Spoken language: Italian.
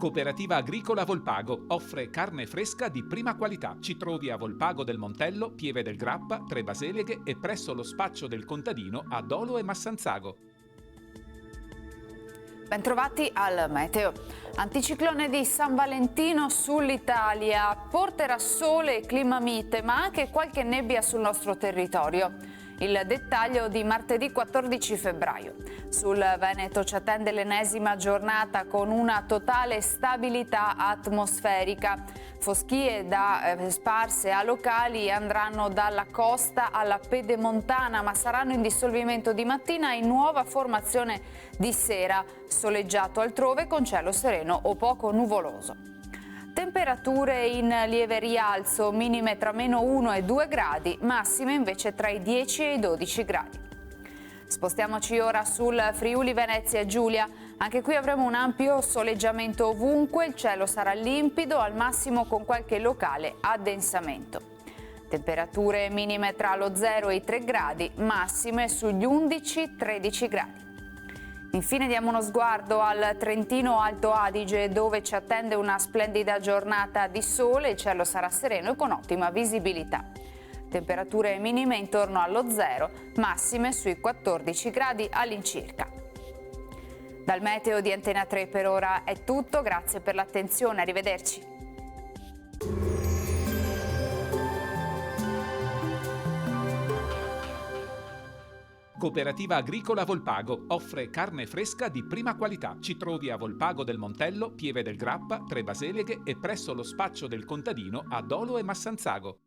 Cooperativa Agricola Volpago offre carne fresca di prima qualità. Ci trovi a Volpago del Montello, Pieve del Grappa, Tre Baseleghe e presso lo spaccio del contadino a Dolo e Massanzago. Bentrovati al meteo. Anticiclone di San Valentino sull'Italia porterà sole e clima mite, ma anche qualche nebbia sul nostro territorio. Il dettaglio di martedì 14 febbraio. Sul Veneto ci attende l'ennesima giornata con una totale stabilità atmosferica. Foschie sparse a locali andranno dalla costa alla pedemontana, ma saranno in dissolvimento di mattina e in nuova formazione di sera. Soleggiato altrove con cielo sereno o poco nuvoloso. Temperature in lieve rialzo, minime tra -1 e 2 gradi, massime invece tra i 10 e i 12 gradi. Spostiamoci ora sul Friuli Venezia Giulia. Anche qui avremo un ampio soleggiamento ovunque, il cielo sarà limpido, al massimo con qualche locale addensamento. Temperature minime tra lo 0 e i 3 gradi, massime sugli 11-13 gradi. Infine diamo uno sguardo al Trentino Alto Adige, dove ci attende una splendida giornata di sole, il cielo sarà sereno e con ottima visibilità. Temperature minime intorno allo 0, massime sui 14 gradi all'incirca. Dal meteo di Antena 3 per ora è tutto, grazie per l'attenzione, arrivederci. Cooperativa Agricola Volpago offre carne fresca di prima qualità. Ci trovi a Volpago del Montello, Pieve del Grappa, Tre Baseleghe e presso lo spaccio del contadino a Dolo e Massanzago.